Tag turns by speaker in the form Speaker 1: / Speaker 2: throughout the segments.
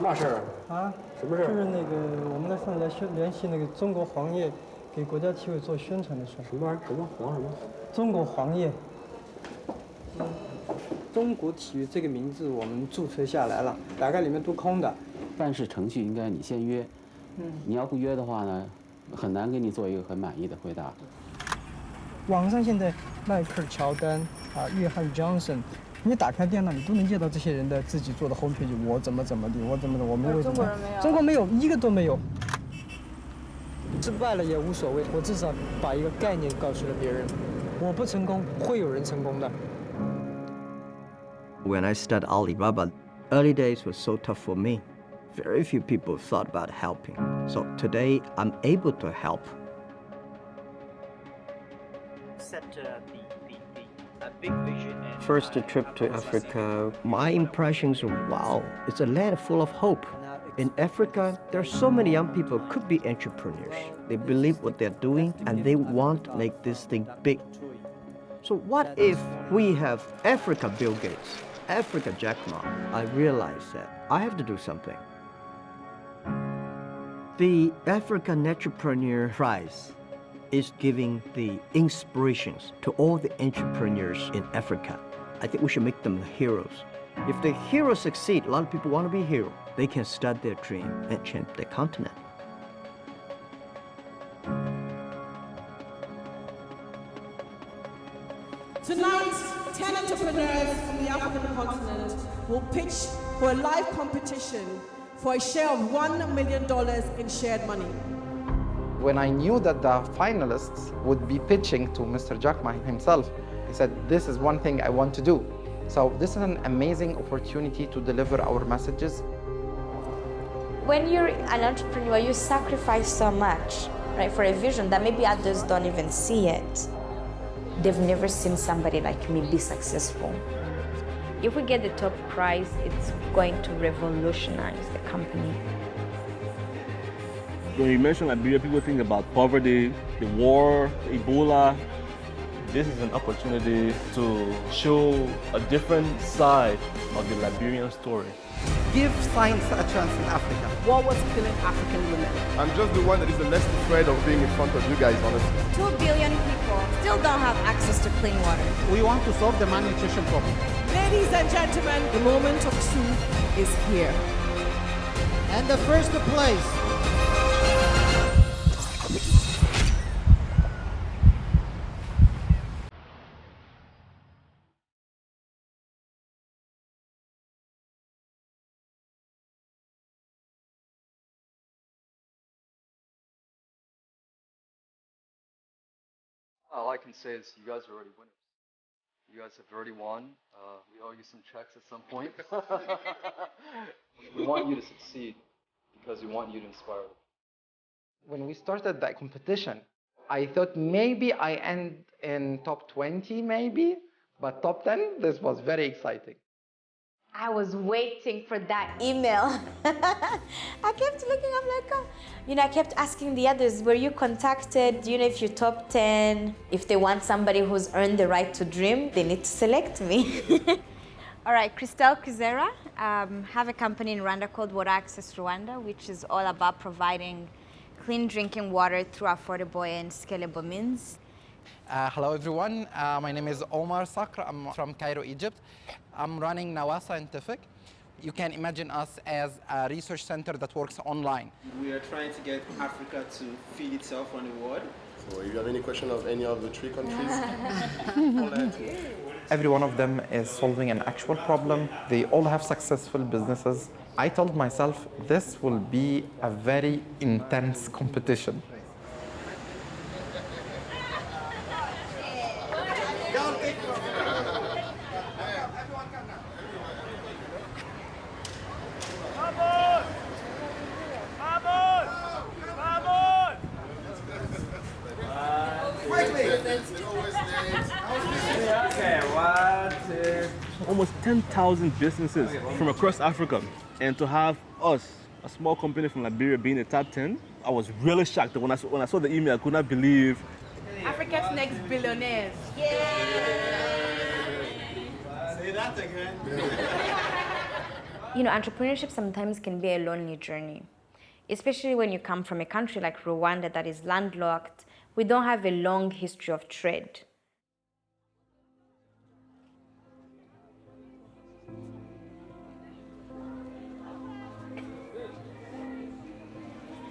Speaker 1: 嘛事儿
Speaker 2: 啊？
Speaker 1: 什么事儿？
Speaker 2: 就是那个我们上来联系那个中国黄页，给国家体委做宣传的事。
Speaker 1: 什么玩意儿？什么黄什么？
Speaker 2: 中国黄页。中国体育这个名字我们注册下来了，大概里面都空的。
Speaker 3: 办事程序应该你先约，你要不约的话呢，很难给你做一个很满意的回答。
Speaker 2: 网上现在迈克尔·乔丹啊，约翰·约翰，你打开电脑，你都能见到这些人的自己做的 homepage， 我怎么的，我怎么的，我们为什么？中国人没有，中国没有一个都没有。失败了也无所谓，我至少把一个概念告诉了别人。我不成功，会有人成功的。
Speaker 4: When I started Alibaba, early days were so tough for me. Very few people thought about helping. So today, I'm able to help.
Speaker 5: Set a big vision.
Speaker 4: First trip to Africa, my impressions were, wow, it's a land full of hope. In Africa, there are so many young people who could be entrepreneurs. They believe what they're doing and they want to make this thing big. So what if we have Africa Bill Gates, Africa Jack Ma? I realized that I have to do something. The African Entrepreneur Prize is giving the inspirations to all the entrepreneurs in Africa. I think we should make them heroes. If the heroes succeed, a lot of people want to be heroes. They can start their dream and change their continent.
Speaker 6: Tonight, 10 entrepreneurs from the African continent will pitch for a live competition for a share of $1 million in shared money.
Speaker 7: When I knew that the finalists would be pitching to Mr. Jack Ma himself, he said, this is one thing I want to do. So this is an amazing opportunity to deliver our messages.
Speaker 8: When you're an entrepreneur, you sacrifice so much, right, for a vision that maybe others don't even see it. They've never seen somebody like me be successful. If we get the top prize, it's going to revolutionize the company.
Speaker 9: When you mention Liberia, people think about poverty, the war, Ebola. This is an opportunity to show a different side of the Liberian story.
Speaker 7: Give science a chance in Africa.
Speaker 6: What was killing African women?
Speaker 10: I'm just the one that is the less afraid of being in front of you guys, honestly.
Speaker 8: 2 billion people still don't have access to clean water.
Speaker 11: We want to solve the malnutrition problem.
Speaker 6: Ladies and gentlemen, the moment of truth is here.
Speaker 11: And the first place.
Speaker 12: All I can say is you guys are already winners. You guys have already won. We owe you some checks at some point. We want you to succeed because we want you to inspire them.
Speaker 7: When we started that competition, I thought maybe I end in top 20 maybe, but top 10, this was very exciting.
Speaker 8: I was waiting for that email. I kept looking, I'm like, oh. I kept asking the others, were you contacted? Do you know if you're top 10? If they want somebody who's earned the right to dream, they need to select me. All right, Christelle Kuzera, have a company in Rwanda called Water Access Rwanda, which is all about providing clean drinking water through affordable and scalable means.
Speaker 7: Hello everyone, my name is Omar Sakr, I'm from Cairo, Egypt. I'm running Nawa Scientific. You can imagine us as a research center that works online.
Speaker 13: We are trying to get Africa to feed itself on the world.
Speaker 10: So if you have any question of any of the 3 countries,
Speaker 7: Every one of them is solving an actual problem. They all have successful businesses. I told myself this will be a very intense competition.
Speaker 9: Almost 10,000 businesses from across Africa, and to have us, a small company from Liberia, being in the top 10, I was really shocked. When I saw the email, I could not believe.
Speaker 6: Africa's next billionaires.
Speaker 13: Say that again.
Speaker 8: You know, entrepreneurship sometimes can be a lonely journey, especially when you come from a country like Rwanda that is landlocked. We don't have a long history of trade.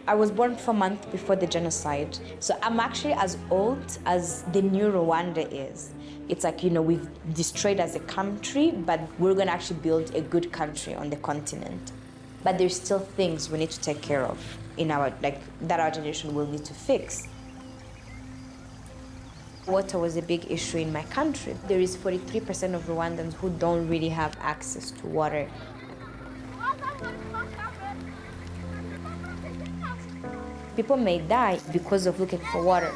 Speaker 8: I was born 4 months before the genocide, so I'm actually as old as the new Rwanda is. It's like, you know, we've destroyed as a country, but we're gonna actually build a good country on the continent. But there's still things we need to take care of in our, like, that our generation will need to fix. Water was a big issue in my country. There is 43% of Rwandans who don't really have access to water. People may die because of looking for water.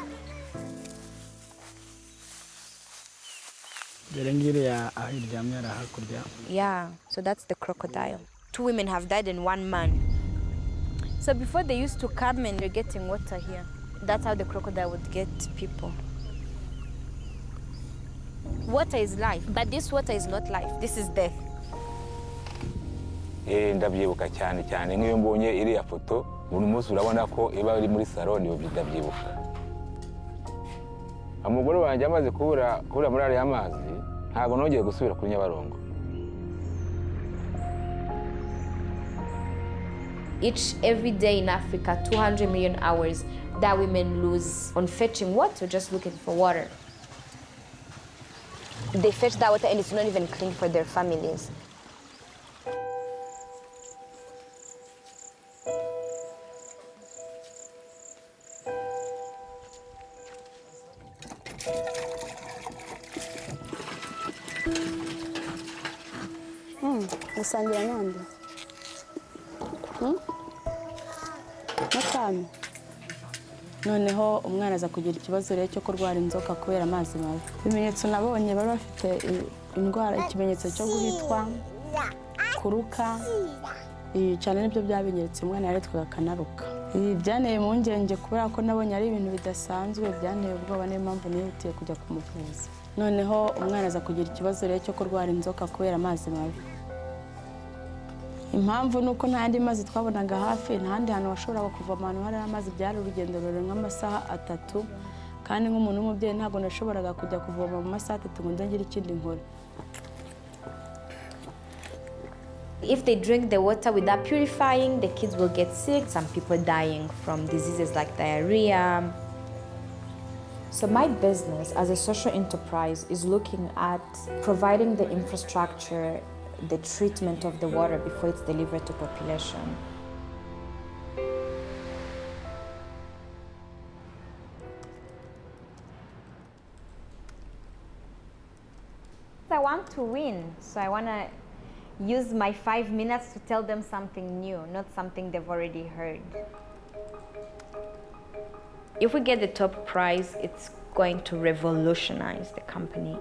Speaker 8: Yeah, so that's the crocodile. 2 women have died and 1 man. So before they used to come and they're getting water here. That's how the crocodile would get people. Water is life, but this water is not life. This is death.
Speaker 1: Ndabyibuka cyane cyane nk'iyo mbonye iriya foto buri munsi urabona ko iba iri muri salon yo ndabyibuka. Umugore wanjye amaze kubura muri ariya mazi ntabwo nongeye gusubira kuri Nyabarongo.
Speaker 8: Every day in Africa, 200 million hours that women lose on fetching water, just looking for water. They fetch that water and it's not even clean for their families.
Speaker 14: Gusangira nande? Matami. Noneho umwana aza kugira ikibazo rero cyo kurwara inzoka kubera amazi mabi. Ibimenyetso nabonye bari bafite indwara, ikimenyetso cyo guhitwa, kuruka, cyane nibyo byabinyeretse umwana yaretwaga kanaruka. Byanteye impungenge kubera ko nabonye ari ibintu bidasanzwe, byanteye ubwoba niyo mpamvu nihutiye kujya kumuvuza. Noneho umwana aza kugira ikibazo rero cyo kurwara inzoka kubera amazi mabi. Impamvu nuko nta yandi mazi twabonaga hafi, ntahandi hantu washoboraga kuvoma ahantu hari amazi, byari urugendo rurerure nk'amasaha 3, kandi nk'umuntu w'umubyeyi ntabwo nashoboraga kujya kuvoma mu masaha 3 ngo ndangire ikindi nkora.
Speaker 8: If they drink the water without purifying, the kids will get sick, some people dying from diseases like diarrhea. So my business as a social enterprise is looking at providing the infrastructure, the treatment of the water before it's delivered to population. I want to win, so I want to use my 5 minutes to tell them something new, not something they've already heard. If we get the top prize, it's going to revolutionize the company.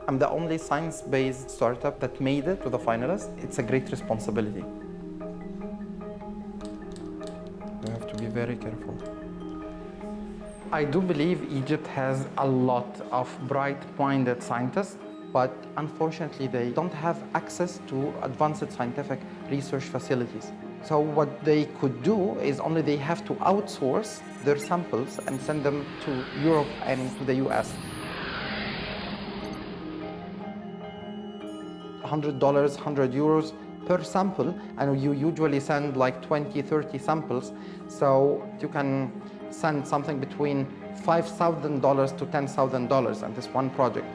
Speaker 7: I'm the only science-based startup that made it to the finalists. It's a great responsibility. You have to be very careful. I do believe Egypt has a lot of bright-minded scientists, but unfortunately they don't have access to advanced scientific research facilities. So what they could do is only they have to outsource their samples and send them to Europe and to the US. $100, €100 per sample, and you usually send like 20, 30 samples. So you can send something between $5,000 to $10,000 on this one project.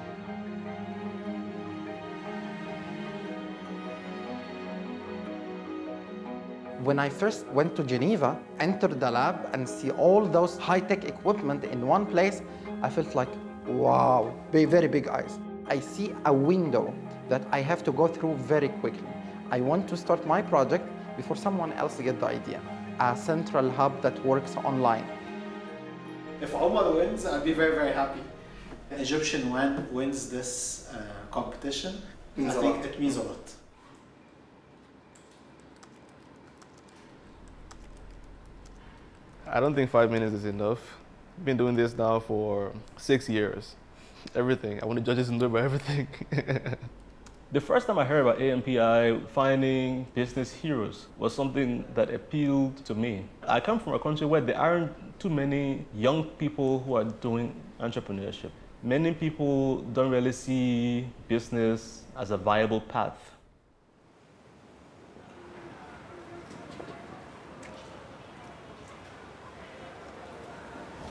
Speaker 7: When I first went to Geneva, entered the lab and see all those high-tech equipment in one place, I felt like, wow, very big eyes. I see a window that I have to go through very quickly. I want to start my project before someone else gets the idea. A central hub that works online.
Speaker 13: If Omar wins, I'll be very, very happy. An Egyptian wins this competition. I think it means a lot.
Speaker 9: I don't think 5 minutes is enough. I've been doing this now for 6 years. Everything. I want the judges to know about everything. The first time I heard about AMPI, finding business heroes, was something that appealed to me. I come from a country where there aren't too many young people who are doing entrepreneurship. Many people don't really see business as a viable path.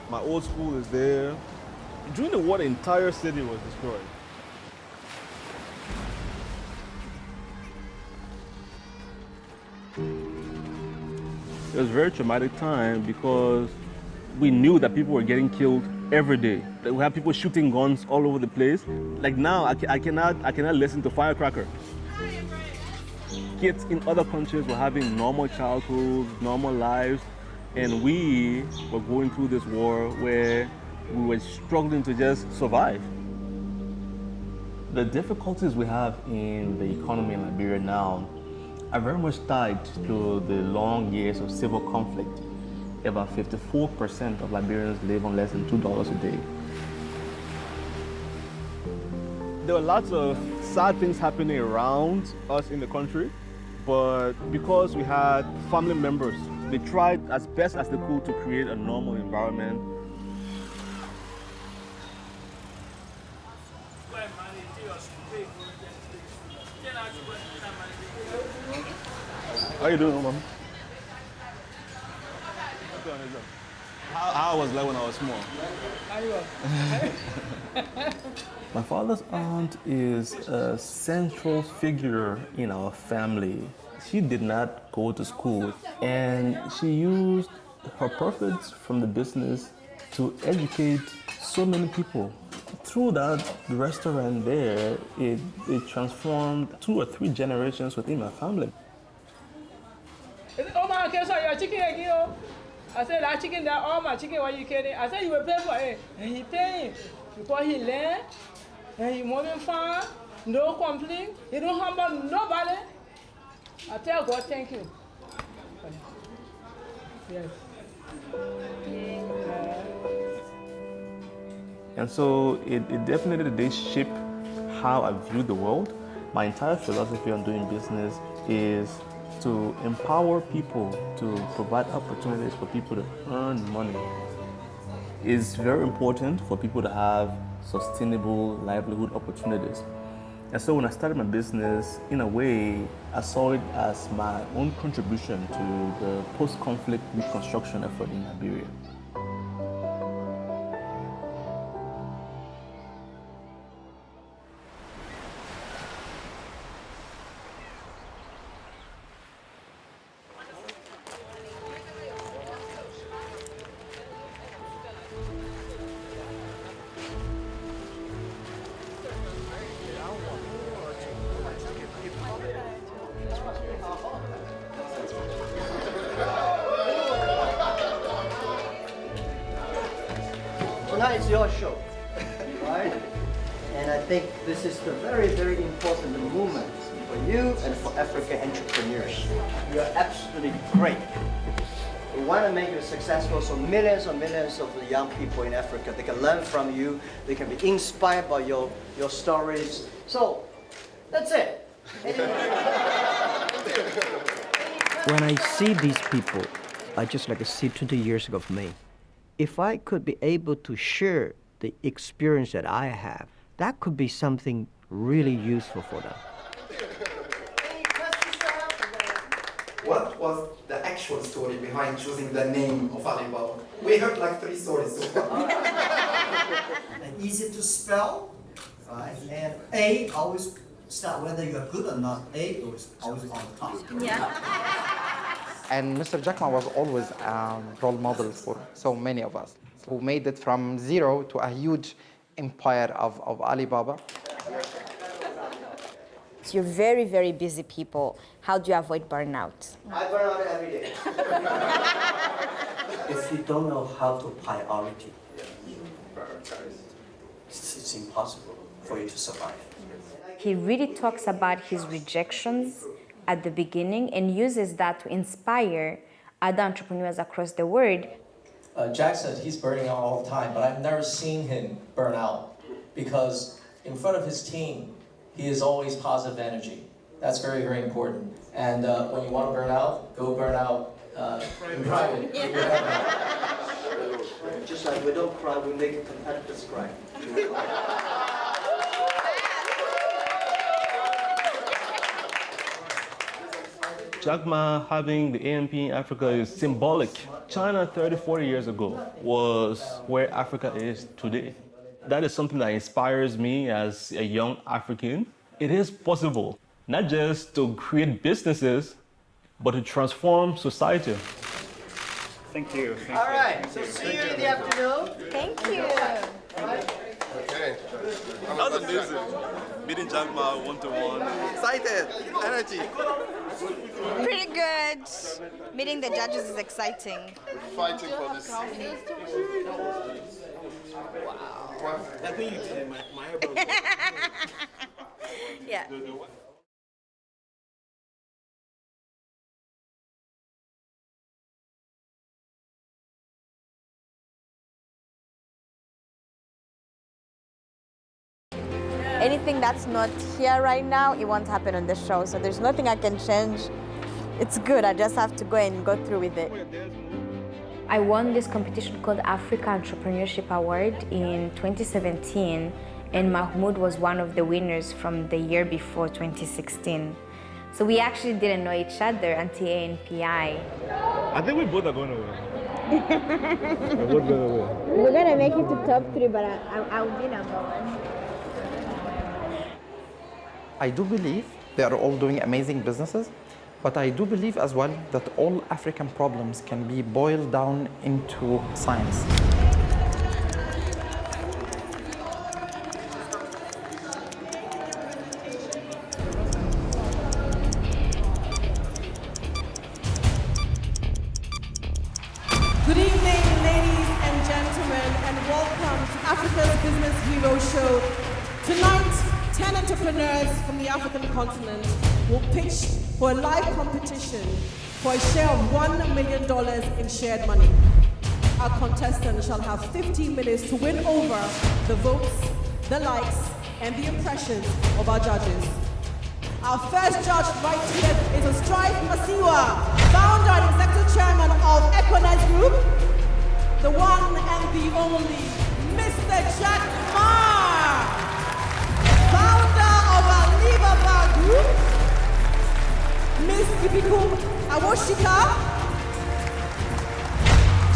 Speaker 9: My old school is there. During the war, the entire city was destroyed. It was a very traumatic time because we knew that people were getting killed every day. We had people shooting guns all over the place. Like now, I cannot listen to firecracker. Kids in other countries were having normal childhoods, normal lives, and we were going through this war where we were struggling to just survive. The difficulties we have in the economy in Liberia now are very much tied to the long years of civil conflict. About 54% of Liberians live on less than $2 a day. There were lots of sad things happening around us in the country, but because we had family members, they tried as best as they could to create a normal environment. How you doing, Mom? How I was like when I was small. My father's aunt is a central figure in our family. She did not go to school, and she used her profits from the business to educate so many people. Through that restaurant there, it transformed 2 or 3 generations within my family.
Speaker 15: Oh my, okay, so your chicken again? I said that chicken there, all my chicken, what you kidding? I said you will pay for it. And he paying because he learned and he moving far, no complaint, he don't humble nobody. I tell God thank you. Yes.
Speaker 9: And so it definitely did shape how I view the world. My entire philosophy on doing business is to empower people, to provide opportunities for people to earn money. It's very important for people to have sustainable livelihood opportunities. And so when I started my business, in a way, I saw it as my own contribution to the post-conflict reconstruction effort in Liberia.
Speaker 4: Tonight is your show, right? And I think this is the very, very important moment for you and for African entrepreneurs. You are absolutely great. We want to make you successful so millions and millions of the young people in Africa, they can learn from you, they can be inspired by your stories. So, that's it. When I see these people, I just like to see 20 years ago of me. If I could be able to share the experience that I have, that could be something really useful for them.
Speaker 16: What was the actual story behind choosing the name of Alibaba? We heard like 3 stories so far.
Speaker 17: And easy to spell, right? And A always start whether you're good or not. A is always on the top.
Speaker 7: Yeah. And Mr. Jack Ma was always a role model for so many of us who made it from zero to a huge empire of Alibaba.
Speaker 8: So you're very, very busy people. How do you avoid burnout?
Speaker 17: I burn out every day. If you don't know how to priority, it's impossible for you to survive.
Speaker 8: He really talks about his rejections at the beginning and uses that to inspire other entrepreneurs across the world.
Speaker 18: Jack said he's burning out all the time, but I've never seen him burn out because in front of his team, he is always positive energy. That's very, very important. And when you want to burn out, go burn out in private.
Speaker 5: Just like we don't cry, we make competitors cry.
Speaker 9: Jack Ma having the AMP in Africa is symbolic. China 30, 40 years ago was where Africa is today. That is something that inspires me as a young African. It is possible, not just to create businesses, but to transform society.
Speaker 13: Thank you.
Speaker 5: All right, so see you in the afternoon.
Speaker 8: Thank you.
Speaker 10: Okay.
Speaker 9: That was amazing. Meeting Jack Ma one-to-one.
Speaker 16: Excited, energy.
Speaker 8: Pretty good. Meeting the judges is exciting.
Speaker 10: Fighting for this.
Speaker 13: Wow. I think you did my eyebrows.
Speaker 8: Yeah. Anything that's not here right now, it won't happen on the show. So there's nothing I can change. It's good. I just have to go and go through with it. I won this competition called Africa Entrepreneurship Award in 2017, and Mahmoud was one of the winners from the year before, 2016. So we actually didn't know each other until ANPI.
Speaker 9: I think we both are going to win. We're both going to win.
Speaker 8: We're going to make it to top 3, but I'll be number 1.
Speaker 7: I do believe they are all doing amazing businesses, but I do believe as well that all African problems can be boiled down into science.
Speaker 6: Good evening, ladies and gentlemen, and welcome to Africa's Business Hero Show. Tonight, 10 entrepreneurs from the African continent will pitch for a live competition for a share of $1 million in shared money. Our contestants shall have 15 minutes to win over the votes, the likes, and the impressions of our judges. Our first judge right here is Strive Masiwa, founder and executive chairman of Equinix Group, the one and the only Mr. Jack Ma, founder of Alibaba Group, Ms. Kipikum Awoshika.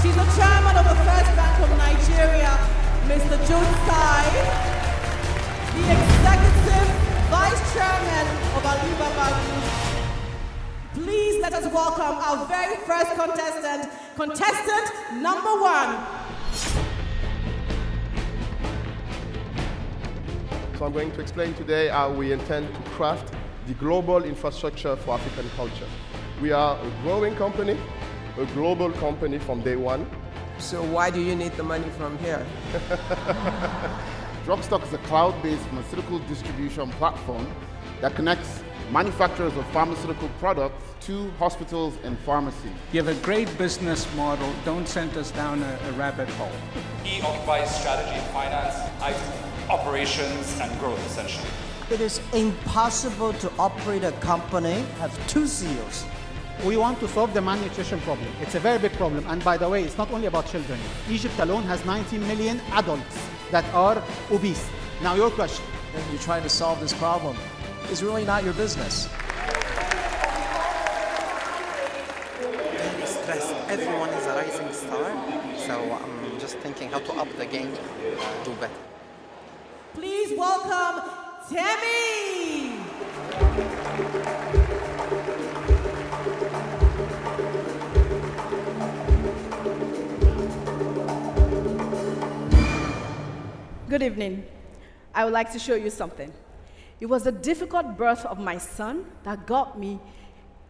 Speaker 6: She's the chairman of the First Bank of Nigeria, Mr. Joe Tsai, the executive vice chairman of Alibaba Group. Please let us welcome our very first contestant, contestant number 1.
Speaker 10: So I'm going to explain today how we intend to craft the global infrastructure for African culture. We are a growing company, a global company from day one.
Speaker 19: So why do you need the money from here?
Speaker 20: Drugstock is a cloud-based pharmaceutical distribution platform that connects manufacturers of pharmaceutical products to hospitals and pharmacies.
Speaker 21: You have a great business model. Don't send us down a rabbit hole.
Speaker 22: He occupies strategy and finance, IT, operations, and growth, essentially.
Speaker 11: It is impossible to operate a company, have 2 CEOs.
Speaker 23: We want to solve the malnutrition problem. It's a very big problem. And by the way, it's not only about children. Egypt alone has 19 million adults that are obese. Now your question.
Speaker 18: And you're trying to solve this problem is really not your business.
Speaker 16: Very stressed. Everyone is a rising star, so I'm just thinking how to up the game, do better.
Speaker 6: Please welcome Tammy! Good evening. I would like to show you something. It was the difficult birth of my son that got me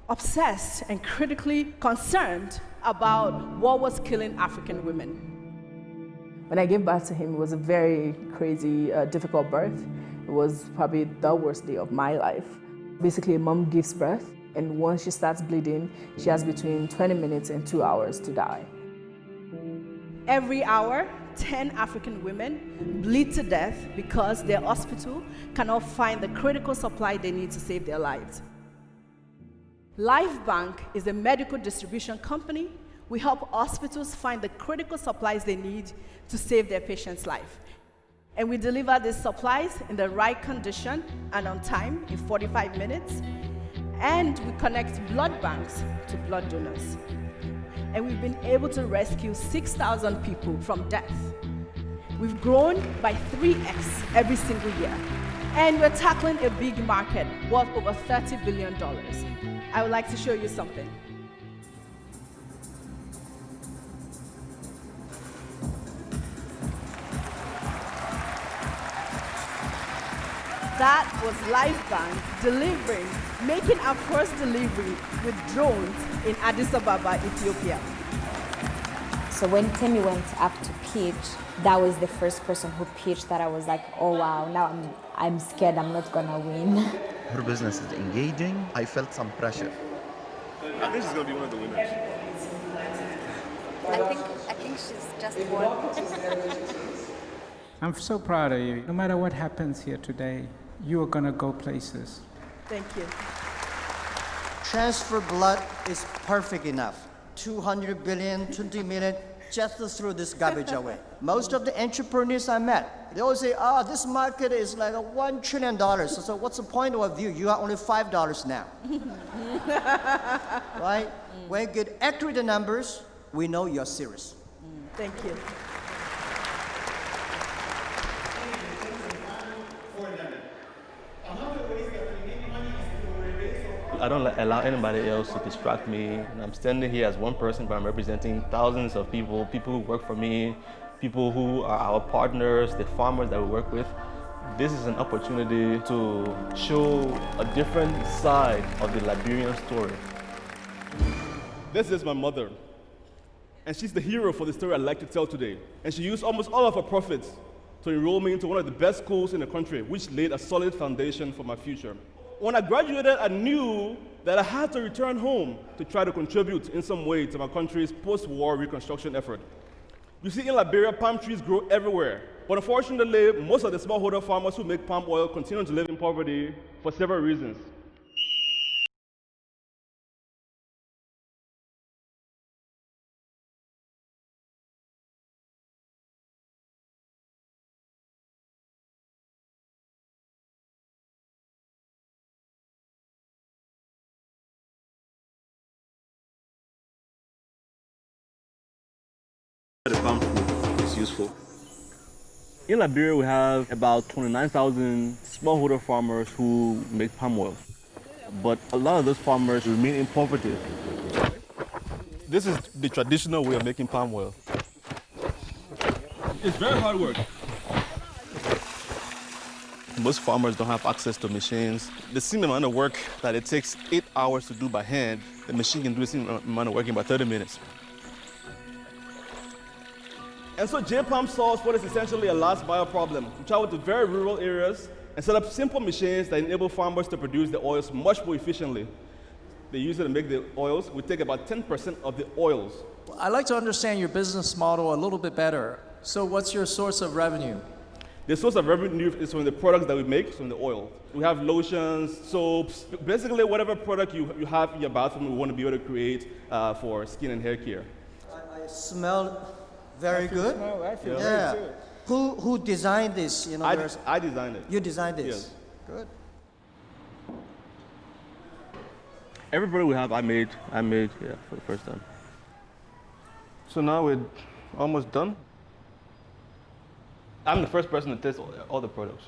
Speaker 6: obsessed and critically concerned about what was killing African women.
Speaker 24: When I gave birth to him, it was a very crazy, difficult birth. It was probably the worst day of my life. Basically, a mom gives birth, and once she starts bleeding, she has between 20 minutes and 2 hours to die.
Speaker 6: Every hour, 10 African women bleed to death because their hospital cannot find the critical supply they need to save their lives. LifeBank is a medical distribution company. We help hospitals find the critical supplies they need to save their patient's life. And we deliver these supplies in the right condition and on time in 45 minutes. And we connect blood banks to blood donors. And we've been able to rescue 6,000 people from death. We've grown by 3x every single year. And we're tackling a big market worth over $30 billion. I would like to show you something. That was LifeBank delivering, making our first delivery with drones in Addis Ababa, Ethiopia.
Speaker 8: So when Temi went up to pitch, that was the first person who pitched that I was like, oh wow, now I'm scared I'm not gonna win.
Speaker 1: Her business is engaging. I felt some pressure.
Speaker 9: I think she's gonna be one of the winners.
Speaker 8: I think she's just one.
Speaker 21: I'm so proud of you. No matter what happens here today, you are going to go places.
Speaker 6: Thank you.
Speaker 11: Transfer blood is perfect enough. 200 billion, 20 million, just to throw this garbage away. Most of the entrepreneurs I met, they always say, this market is like $1 trillion. So what's the point of view? You are only $5 now. Right? When you get accurate numbers, we know you're serious.
Speaker 6: Thank you.
Speaker 9: I don't allow anybody else to distract me. I'm standing here as one person, but I'm representing thousands of people, people who work for me, people who are our partners, the farmers that we work with. This is an opportunity to show a different side of the Liberian story.
Speaker 2: This is my mother, and she's the hero for the story I'd like to tell today. And she used almost all of her profits to enroll me into one of the best schools in the country, which laid a solid foundation for my future. When I graduated, I knew that I had to return home to try to contribute in some way to my country's post-war reconstruction effort. You see, in Liberia, palm trees grow everywhere. But unfortunately, most of the smallholder farmers who make palm oil continue to live in poverty for several reasons.
Speaker 9: The palm fruit is useful. In Liberia, we have about 29,000 smallholder farmers who make palm oil. But a lot of those farmers remain in poverty.
Speaker 2: This is the traditional way of making palm oil. It's very hard work.
Speaker 9: Most farmers don't have access to machines. The same amount of work that it takes 8 hours to do by hand, the machine can do the same amount of work in about 30 minutes.
Speaker 2: And so J-Palm solves what is essentially a last mile problem. We travel to very rural areas and set up simple machines that enable farmers to produce the oils much more efficiently. They use it to make the oils. We take about 10% of the oils.
Speaker 3: I'd like to understand your business model a little bit better. So what's your source of revenue?
Speaker 2: The source of revenue is from the products that we make, from the oil. We have lotions, soaps, basically whatever product you have in your bathroom, we want to be able to create for skin and hair care.
Speaker 11: I smell very good.
Speaker 21: I feel
Speaker 11: Yeah.
Speaker 21: very good.
Speaker 11: Who designed this? You know,
Speaker 2: I designed it.
Speaker 11: You designed this?
Speaker 2: Yes.
Speaker 11: Good.
Speaker 9: Every product we have, I made for the first time. So now we're almost done. I'm the first person to test all the products.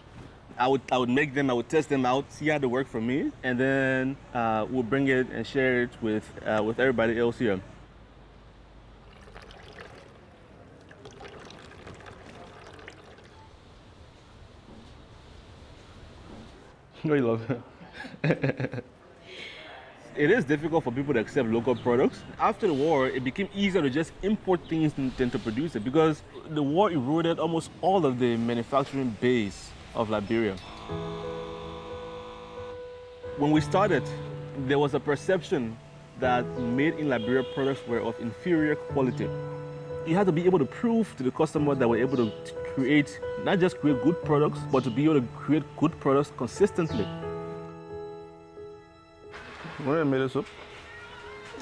Speaker 9: I would make them, I would test them out, see how they work for me, and then we'll bring it and share it with everybody else here. No, you love it. It is difficult for people to accept local products. After the war, it became easier to just import things than to produce it because the war eroded almost all of the manufacturing base of Liberia. When we started, there was a perception that made in Liberia products were of inferior quality. You have to be able to prove to the customer that we're able to create, not just create good products, but to be able to create good products consistently. When you made the soup?
Speaker 19: I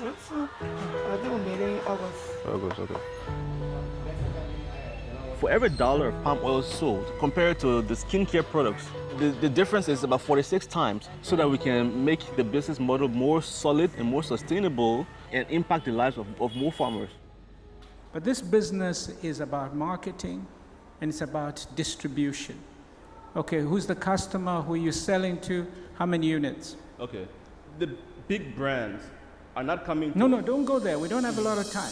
Speaker 19: think we made it in August.
Speaker 9: August, okay. For every dollar of palm oil sold compared to the skincare products, the difference is about 46 times, so that we can make the business model more solid and more sustainable and impact the lives of more farmers.
Speaker 21: But this business is about marketing and it's about distribution. Okay, who's the customer? Who are you selling to? How many units?
Speaker 2: Okay. The big brands are not coming to...
Speaker 21: No, don't go there. We don't have a lot of time.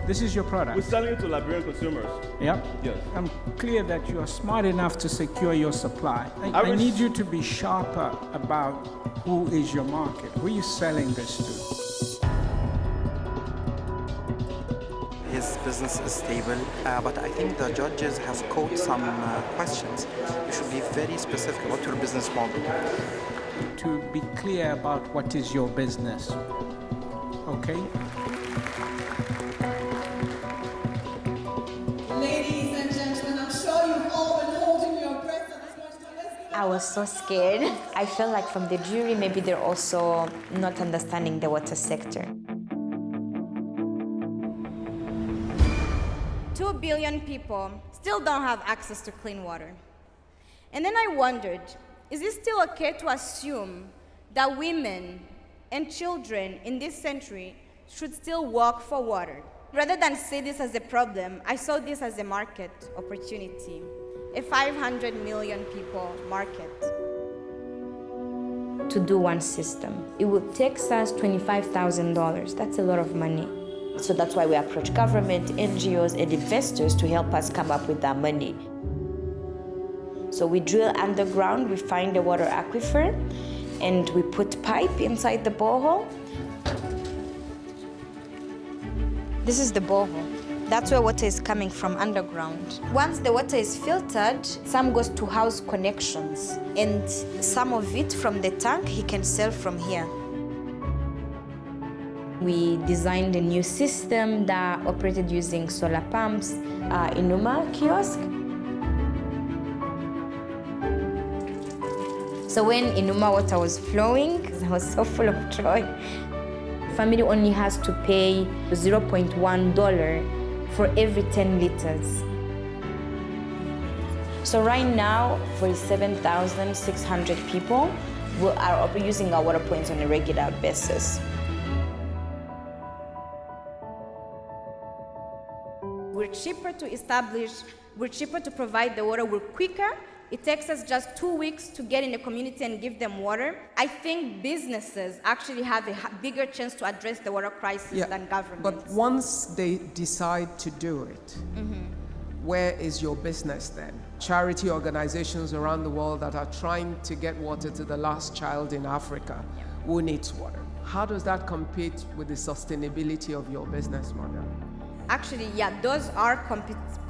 Speaker 21: This is your product.
Speaker 2: We're selling it to Liberian consumers.
Speaker 21: Yep.
Speaker 2: Yes.
Speaker 21: I'm clear that you are smart enough to secure your supply. I need you to be sharper about who is your market. Who are you selling this to?
Speaker 7: His business is stable, but I think the judges have caught some questions. You should be very specific about your business model.
Speaker 21: To be clear about what is your business, okay?
Speaker 6: Ladies and gentlemen, I'm sure you've all been holding your breath at this point in time.
Speaker 8: I was so scared. I felt like from the jury, maybe they're also not understanding the water sector.
Speaker 4: 2 billion people still don't have access to clean water. And then I wondered, is it still okay to assume that women and children in this century should still work for water? Rather than see this as a problem, I saw this as a market opportunity, a 500 million people market.
Speaker 8: To do one system, it would take us $25,000. That's a lot of money. So that's why we approach government, NGOs, and investors to help us come up with that money. So we drill underground, we find a water aquifer, and we put pipe inside the borehole. This is the borehole. That's where water is coming from underground. Once the water is filtered, some goes to house connections, and some of it from the tank he can sell from here. We designed a new system that operated using solar pumps, Inuma kiosk. So when Inuma water was flowing, I was so full of joy. Family only has to pay $0.1 for every 10 liters. So right now, 47,600 people are using our water points on a regular basis.
Speaker 4: We're cheaper to establish, we're cheaper to provide the water, we're quicker. It takes us just 2 weeks to get in the community and give them water. I think businesses actually have a bigger chance to address the water crisis than governments.
Speaker 19: But once they decide to do it, where is your business then? Charity organizations around the world that are trying to get water to the last child in Africa who needs water. How does that compete with the sustainability of your business model?
Speaker 4: Actually, those are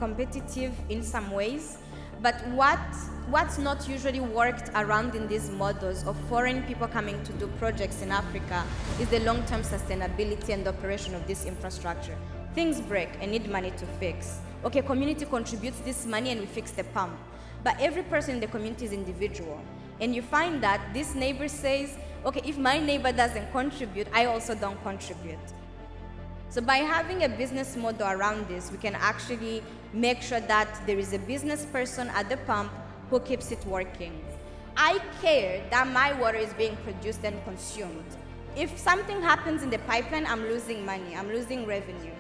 Speaker 4: competitive in some ways. But what's not usually worked around in these models of foreign people coming to do projects in Africa is the long-term sustainability and operation of this infrastructure. Things break and need money to fix. Okay, community contributes this money and we fix the pump. But every person in the community is individual. And you find that this neighbor says, okay, if my neighbor doesn't contribute, I also don't contribute. So by having a business model around this, we can actually make sure that there is a business person at the pump who keeps it working. I care that my water is being produced and consumed. If something happens in the pipeline, I'm losing money, I'm losing revenue.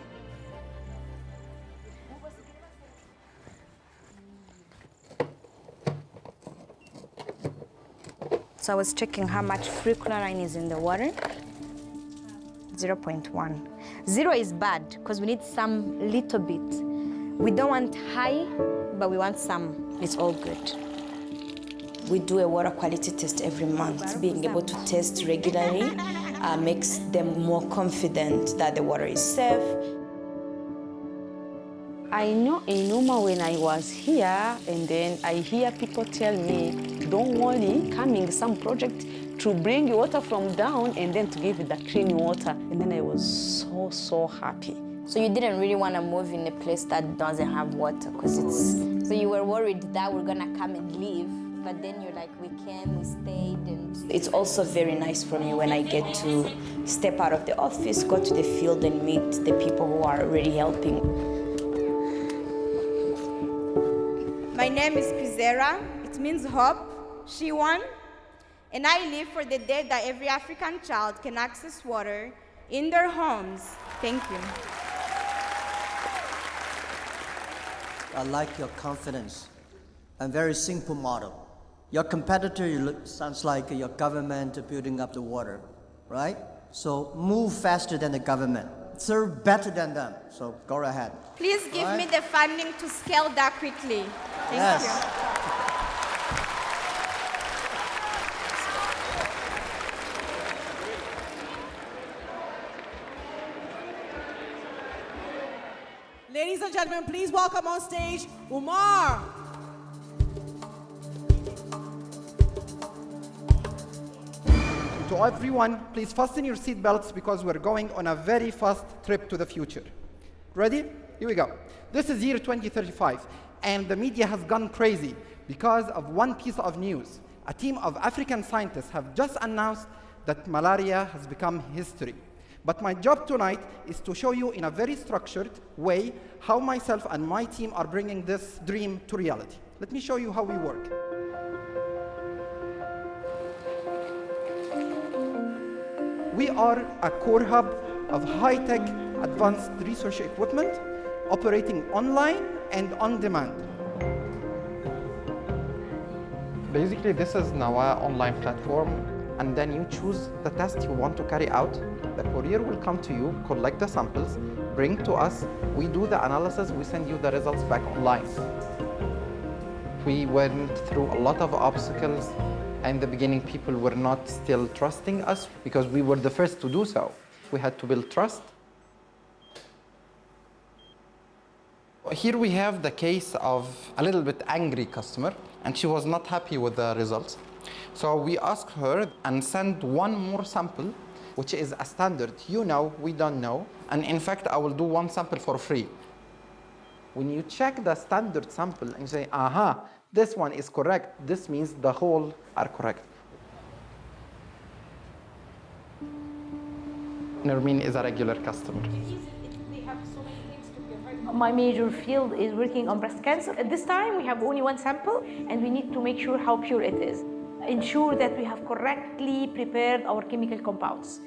Speaker 8: So I was checking how much free chlorine is in the water. 0.1. 0 is bad because we need some little bit. We don't want high, but we want some. It's all good. We do a water quality test every month. Being able to test regularly makes them more confident that the water is safe.
Speaker 12: I know Inuma when I was here, and then I hear people tell me, don't worry, coming some project to bring water from down and then to give the clean water. And then I was so happy.
Speaker 8: So you didn't really want to move in a place that doesn't have water, because so you were worried that we're gonna come and leave, but then you're like, we came, we stayed, and it's also very nice for me when I get to step out of the office, go to the field and meet the people who are already helping.
Speaker 4: My name is Pizera. It means hope. She won. And I live for the day that every African child can access water in their homes. Thank you.
Speaker 11: I like your confidence and very simple model. Your competitor sounds like your government building up the water, right? So move faster than the government. Serve better than them. So go ahead.
Speaker 4: Please give me the funding to scale that quickly. Thank you.
Speaker 6: Ladies and gentlemen, please welcome on stage Umar.
Speaker 7: To everyone, please fasten your seatbelts because we're going on a very fast trip to the future. Ready? Here we go. This is year 2035, and the media has gone crazy because of one piece of news. A team of African scientists have just announced that malaria has become history. But my job tonight is to show you in a very structured way how myself and my team are bringing this dream to reality. Let me show you how we work. We are a core hub of high-tech advanced research equipment operating online and on demand. Basically, this is now our online platform, and then you choose the test you want to carry out. The courier will come to you, collect the samples, bring to us, we do the analysis, we send you the results back online. We went through a lot of obstacles. In the beginning, people were not still trusting us because we were the first to do so. We had to build trust. Here we have the case of a little bit angry customer, and she was not happy with the results. So we asked her and send one more sample, which is a standard. You know, we don't know. And in fact, I will do one sample for free. When you check the standard sample and you say, aha, this one is correct, this means the whole are correct. Nermeen is a regular customer.
Speaker 5: My major field is working on breast cancer. At this time, we have only one sample, and we need to make sure how pure it is. Ensure that we have correctly prepared our chemical compounds.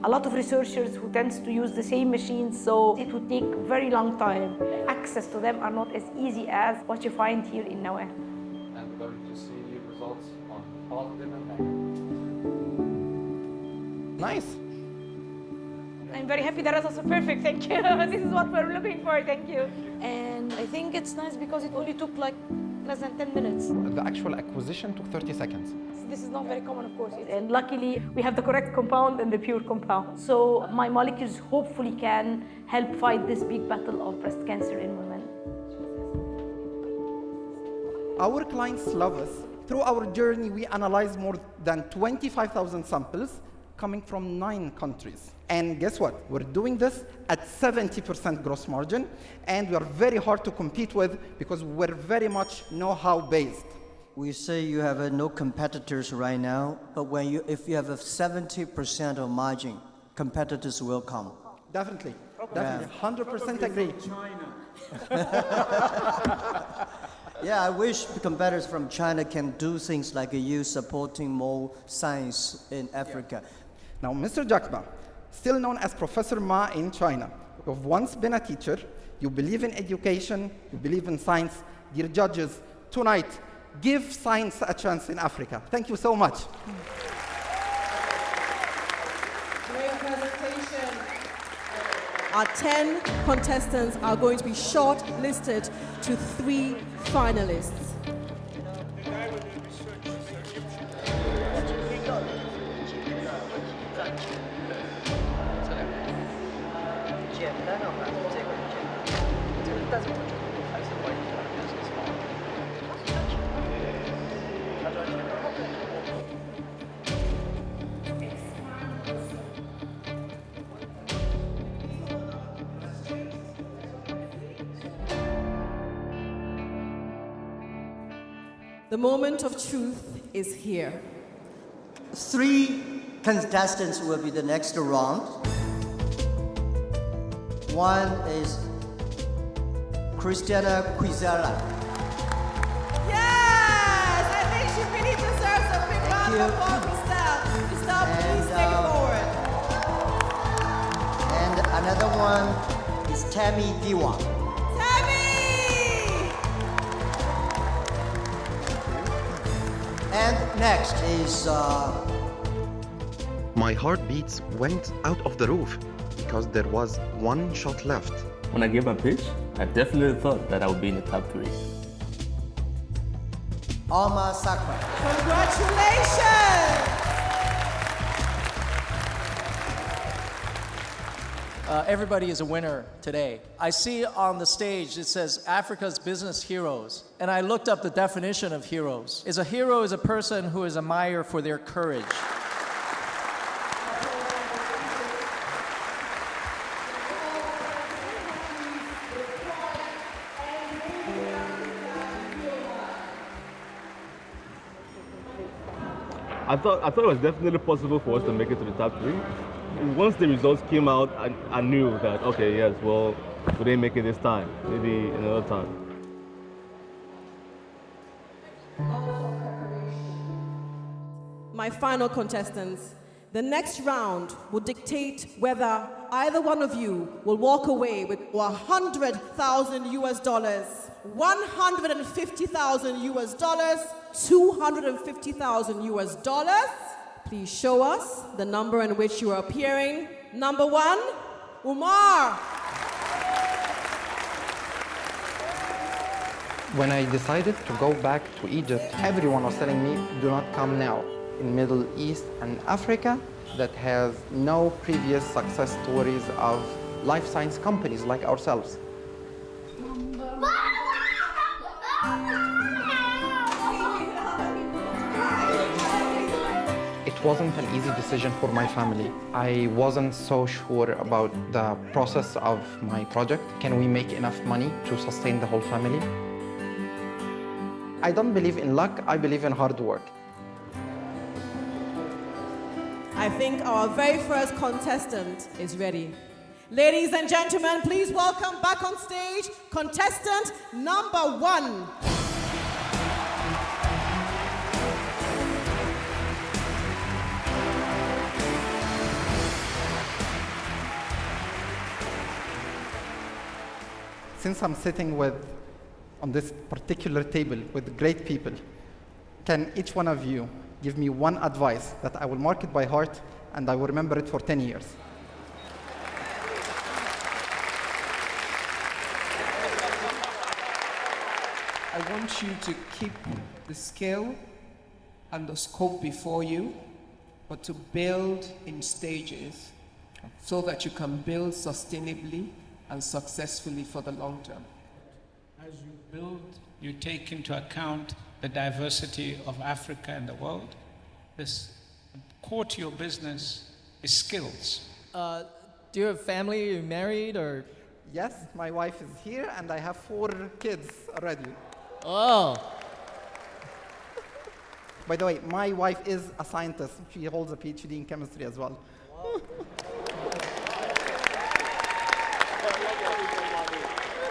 Speaker 5: A lot of researchers who tend to use the same machines, so it would take very long time. Access to them are not as easy as what you find here in Nawah.
Speaker 7: And we're going to see results on positive and negative. Nice.
Speaker 5: I'm very happy the results are perfect, thank you. This is what we're looking for, thank you. And I think it's nice because it only took like less than 10 minutes.
Speaker 7: The actual acquisition took 30 seconds.
Speaker 5: This is not very common, of course. And luckily, we have the correct compound and the pure compound. So my molecules hopefully can help fight this big battle of breast cancer in women.
Speaker 7: Our clients love us. Through our journey, we analyzed more than 25,000 samples coming from 9 countries. And guess what? We're doing this at 70% gross margin, and we are very hard to compete with because we're very much know-how based.
Speaker 11: We say you have no competitors right now, but if you have a 70% of margin, competitors will come.
Speaker 7: Definitely, definitely, 100% agree.
Speaker 11: Yeah, I wish competitors from China can do things like you supporting more science in Africa.
Speaker 7: Now, Mr. Jack Ma, still known as Professor Ma in China, you've once been a teacher, you believe in education, you believe in science. Dear judges, tonight, give science a chance in Africa. Thank you so much.
Speaker 6: Great presentation. Our 10 contestants are going to be shortlisted to 3 finalists. The moment of truth is here.
Speaker 11: 3 contestants will be the next round. One is Christiana Quizera.
Speaker 6: Yes! I think she really deserves a big round of applause, Christelle. Christelle, please stay forward.
Speaker 11: And another one is Tammy Diwa.
Speaker 6: Tammy!
Speaker 11: And next is...
Speaker 1: My heartbeats went out of the roof because there was one shot left.
Speaker 9: When I gave my pitch, I definitely thought that I would be in the top 3.
Speaker 11: Alma Sakra.
Speaker 6: Congratulations!
Speaker 3: Everybody is a winner today. I see on the stage it says Africa's business heroes, and I looked up the definition of heroes. A hero is a person who is admired for their courage.
Speaker 2: I thought it was definitely possible for us to make it to the top 3. Once the results came out, I knew that, okay, yes, well, we didn't make it this time, maybe another time.
Speaker 6: My final contestants, the next round will dictate whether either one of you will walk away with $100,000 US, $150,000 US, $250,000 US. Please show us the number in which you are appearing. Number 1, Umar.
Speaker 7: When I decided to go back to Egypt, everyone was telling me, do not come now. In Middle East and Africa, that has no previous success stories of life science companies like ourselves. It wasn't an easy decision for my family. I wasn't so sure about the process of my project. Can we make enough money to sustain the whole family? I don't believe in luck, I believe in hard work.
Speaker 6: I think our very first contestant is ready. Ladies and gentlemen, please welcome back on stage contestant number 1.
Speaker 7: Since I'm sitting on this particular table with great people, can each one of you give me one advice that I will mark it by heart and I will remember it for 10 years?
Speaker 19: I want you to keep the scale and the scope before you, but to build in stages so that you can build sustainably and successfully for the long term.
Speaker 21: As you build, you take into account the diversity of Africa and the world. This core to your business is skills.
Speaker 3: Do you have family? Are you married or?
Speaker 7: Yes, my wife is here and I have 4 kids already.
Speaker 3: Oh.
Speaker 7: By the way, my wife is a scientist. She holds a PhD in chemistry as well.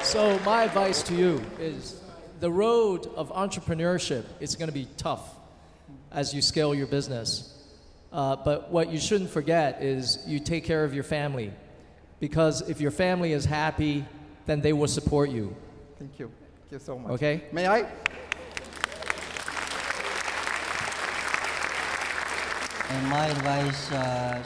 Speaker 3: So my advice to you is the road of entrepreneurship is going to be tough as you scale your business. But what you shouldn't forget is you take care of your family, because if your family is happy, then they will support you.
Speaker 7: Thank you. Thank you so much.
Speaker 3: Okay?
Speaker 7: May I?
Speaker 11: And my advice,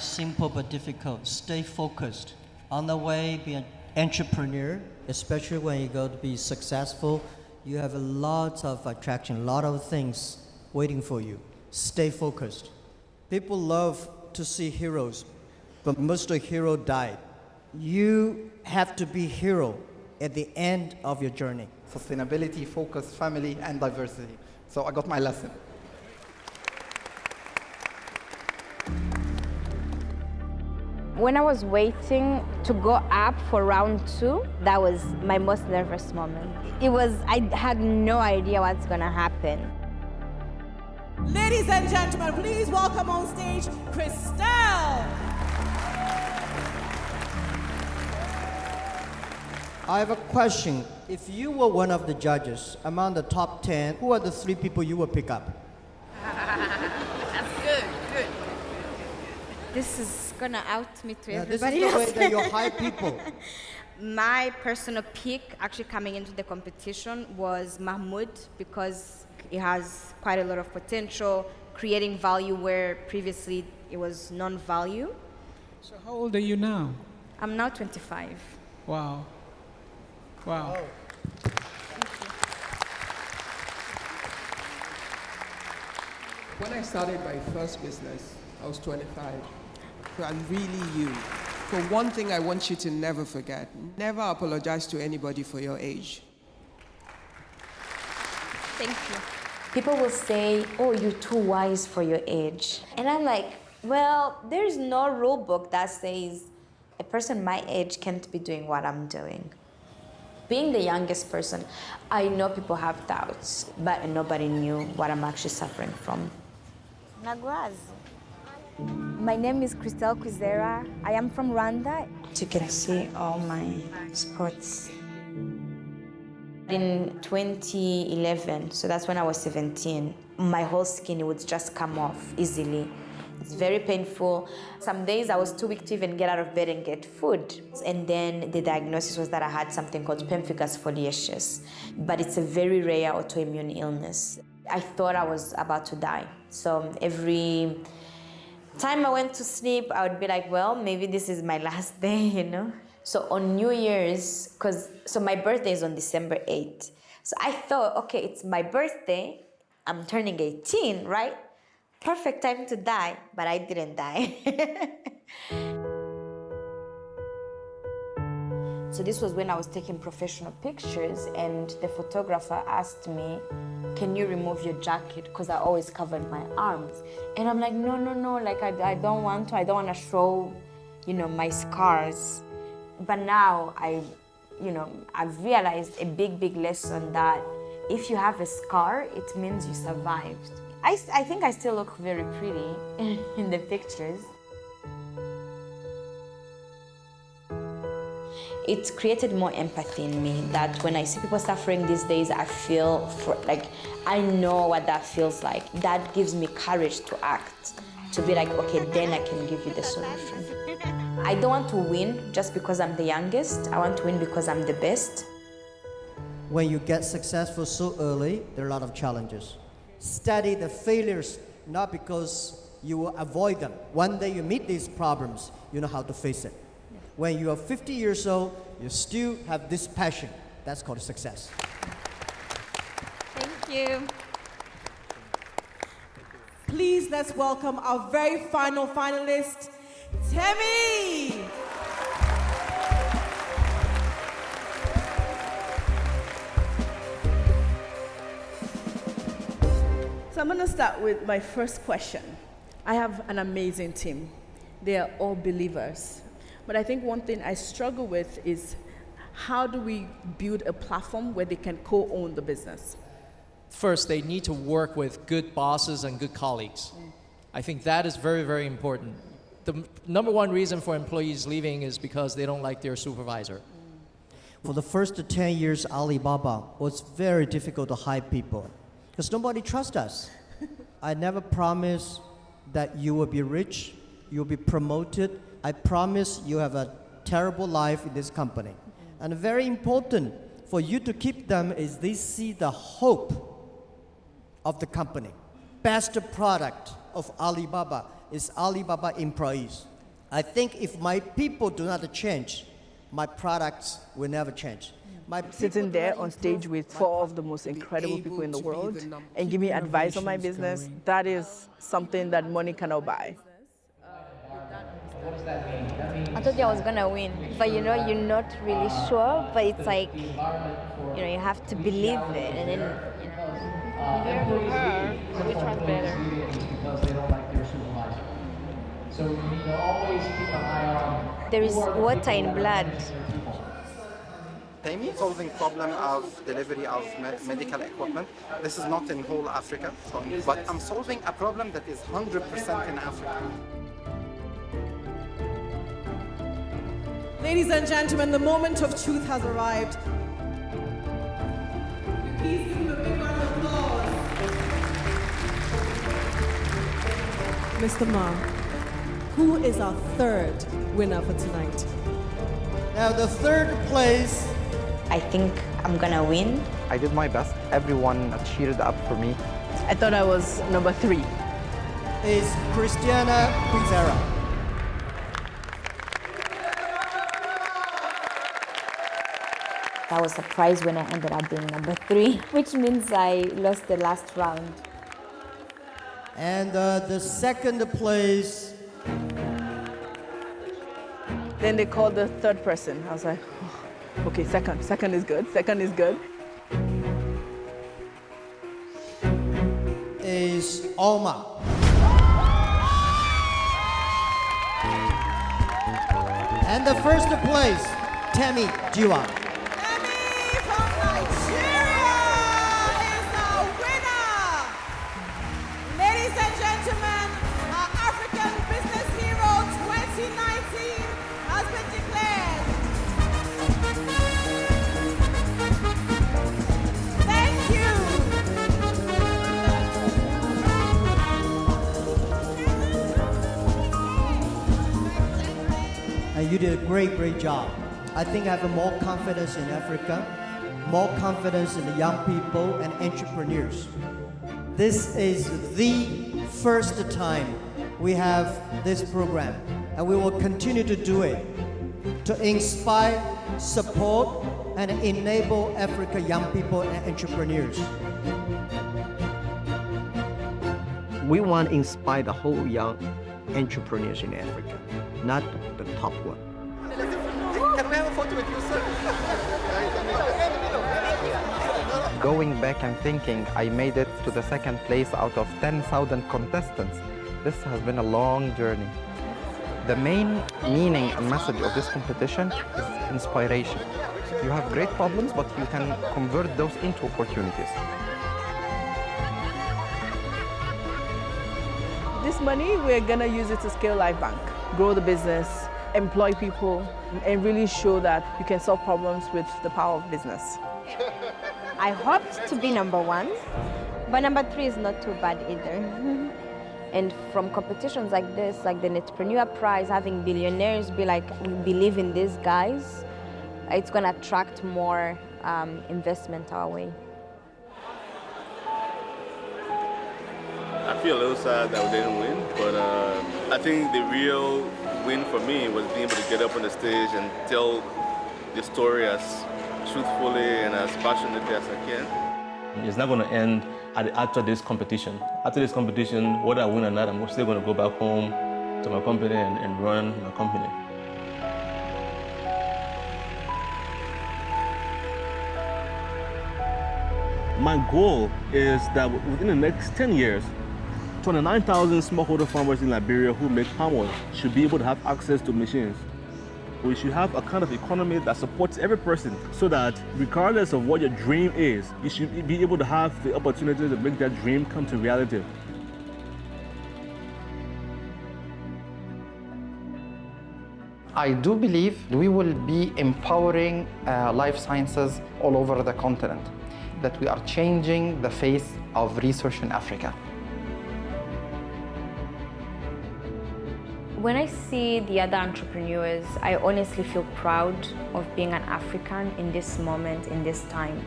Speaker 11: simple but difficult. Stay focused. On the way, be an entrepreneur, especially when you go to be successful. You have a lot of attraction, a lot of things waiting for you. Stay focused. People love to see heroes, but most of the heroes died. You have to be hero at the end of your journey.
Speaker 7: Sustainability, focus, family, and diversity. So I got my lesson.
Speaker 8: When I was waiting to go up for round 2, that was my most nervous moment. I had no idea what's gonna happen.
Speaker 6: Ladies and gentlemen, please welcome on stage Christelle.
Speaker 11: I have a question. If you were one of the judges among the top 10, who are the 3 people you would pick up?
Speaker 4: That's good. This is gonna out me to everybody
Speaker 11: this is the
Speaker 4: else.
Speaker 11: way that you hire people.
Speaker 4: My personal pick, actually coming into the competition, was Mahmoud because he has quite a lot of potential, creating value where previously it was non-value.
Speaker 21: So how old are you now?
Speaker 4: I'm now 25.
Speaker 21: Wow. Wow.
Speaker 19: When I started my first business, I was 25. So I'm really you. So one thing I want you to never forget, never apologize to anybody for your age.
Speaker 4: Thank you.
Speaker 8: People will say, oh, you're too wise for your age. And I'm like, well, there's no rule book that says a person my age can't be doing what I'm doing. Being the youngest person, I know people have doubts, but nobody knew what I'm actually suffering from.
Speaker 4: Nagwazi. My name is Christelle Kwizera. I am from Rwanda.
Speaker 8: You can see all my spots. In 2011, so that's when I was 17, my whole skin would just come off easily. It's very painful. Some days I was too weak to even get out of bed and get food. And then the diagnosis was that I had something called pemphigus foliaceus, but it's a very rare autoimmune illness. I thought I was about to die. So every time I went to sleep, I would be like, well, maybe this is my last day, you know? So on New Year's, so my birthday is on December 8th. So I thought, okay, it's my birthday, I'm turning 18, right? Perfect time to die, but I didn't die. So this was when I was taking professional pictures and the photographer asked me, can you remove your jacket? Because I always covered my arms. And I'm like, no, like I don't want to show, my scars. But now I've realized a big lesson that if you have a scar, it means you survived. I think I still look very pretty in the pictures. It created more empathy in me that when I see people suffering these days, I feel I know what that feels like. That gives me courage to act, to be like, okay, then I can give you the solution. I don't want to win just because I'm the youngest. I want to win because I'm the best.
Speaker 11: When you get successful so early, there are a lot of challenges. Study the failures, not because you will avoid them. One day you meet these problems, you know how to face it. When you are 50 years old, you still have this passion. That's called success.
Speaker 4: Thank you.
Speaker 6: Please, let's welcome our very final finalist, Temi.
Speaker 13: So I'm going to start with my first question. I have an amazing team. They are all believers. But I think one thing I struggle with is how do we build a platform where they can co-own the business?
Speaker 3: First, they need to work with good bosses and good colleagues. I think that is very, very important. The number one reason for employees leaving is because they don't like their supervisor.
Speaker 11: For the first 10 years, Alibaba was very difficult to hire people because nobody trusts us. I never promised that you will be rich, you'll be promoted. I promise you have a terrible life in this company. And very important for you to keep them is they see the hope of the company. Best product of Alibaba is Alibaba employees. I think if my people do not change, my products will never change.
Speaker 24: Sitting there on stage with 4 of the most incredible people in the world and giving advice on my business, that is something that money cannot buy.
Speaker 8: I thought I was gonna win, but you're not really sure, but it's like, you have to believe it, and then,
Speaker 18: which one's better? Because they don't like their supervisor. So you need to always keep an eye on.
Speaker 8: There is water in blood.
Speaker 7: Tammy, solving problem of delivery of medical equipment. This is not in whole Africa, but I'm solving a problem that is 100% in Africa.
Speaker 6: Ladies and gentlemen, the moment of truth has arrived. Please give him a big round of applause. Mr. Ma, who is our third winner for tonight?
Speaker 11: Now the third place.
Speaker 8: I think I'm gonna win.
Speaker 7: I did my best. Everyone cheered up for me.
Speaker 24: I thought I was number 3.
Speaker 11: Is Christiana Quintero.
Speaker 8: I was surprised when I ended up being number 3, which means I lost the last round.
Speaker 11: And the second place.
Speaker 24: Then they called the third person. I was like, oh, okay, second is good, second is good.
Speaker 11: Is Alma. And the first place, Tammy Jiwa. And you did a great job. I think I have more confidence in Africa, more confidence in the young people and entrepreneurs. This is the first time we have this program, and we will continue to do it to inspire, support, and enable Africa young people and entrepreneurs.
Speaker 10: We want to inspire the whole young entrepreneurs in Africa, not the top one.
Speaker 7: Can we have a photo with you, sir? Going back and thinking, I made it to the second place out of 10,000 contestants. This has been a long journey. The main meaning and message of this competition is inspiration. You have great problems, but you can convert those into opportunities.
Speaker 24: This money, we're gonna use it to scale Life Bank, grow the business, employ people, and really show that you can solve problems with the power of business.
Speaker 4: I hoped to be number 1, but number 3 is not too bad either. And from competitions like this, like the Entrepreneur Prize, having billionaires be like, we believe in these guys, it's gonna attract more investment our way.
Speaker 9: I feel a little sad that we didn't win, but I think the real win for me was being able to get up on the stage and tell the story as truthfully and as passionately as I can. It's not going to end after this competition. After this competition, whether I win or not, I'm still going to go back home to my company and run my company. My goal is that within the next 10 years, 29,000 smallholder farmers in Liberia who make palm oil should be able to have access to machines. We should have a kind of economy that supports every person so that regardless of what your dream is, you should be able to have the opportunity to make that dream come to reality.
Speaker 7: I do believe we will be empowering life sciences all over the continent, that we are changing the face of research in Africa.
Speaker 8: When I see the other entrepreneurs, I honestly feel proud of being an African in this moment, in this time.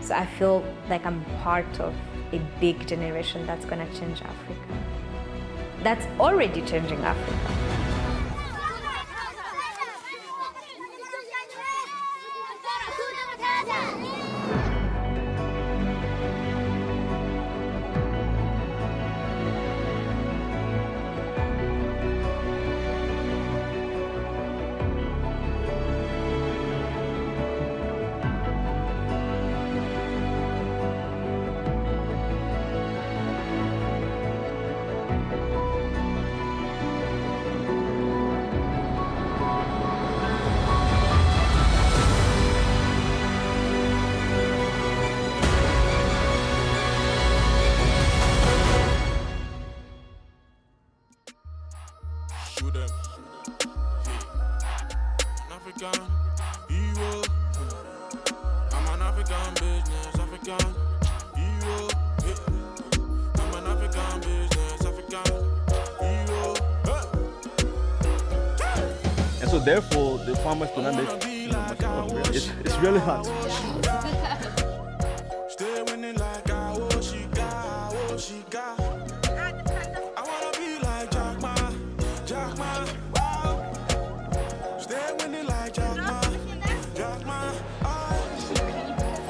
Speaker 8: So I feel like I'm part of a big generation that's gonna change Africa. That's already changing Africa.
Speaker 14: African business, African hero. Yeah. I'm an African business, African hero.
Speaker 2: And so therefore, the farmers dynamic, it's really hard.
Speaker 14: Stay winning like I what she got, what she got. I wanna be like Jack Ma, wow. Stay winning like Jack Ma,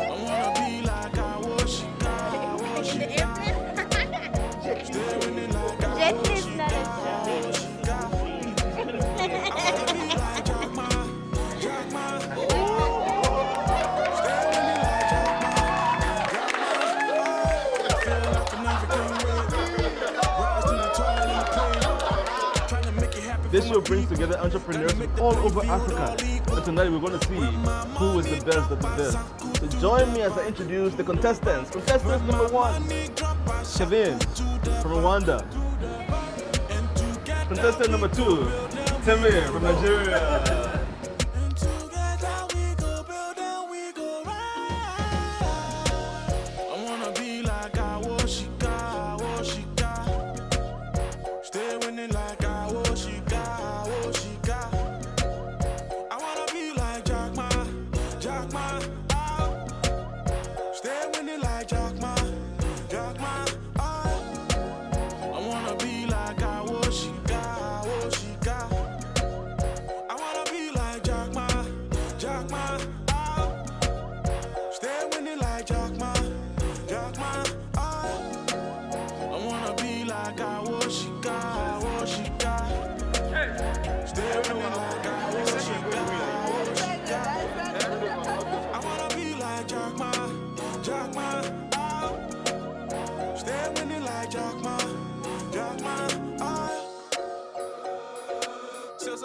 Speaker 14: I wanna be like I what she got, what she got. Stay winning like I what she got, what she got. I wanna be like Jack Ma,
Speaker 2: This show brings together entrepreneurs from all over Africa. And tonight we're going to see who is the best of the best. So join me as I introduce the contestants. Contestant number 1, Kevin from Rwanda. Contestant number 2, Temir from Nigeria.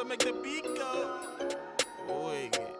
Speaker 14: Make the beat go. Oh, yeah.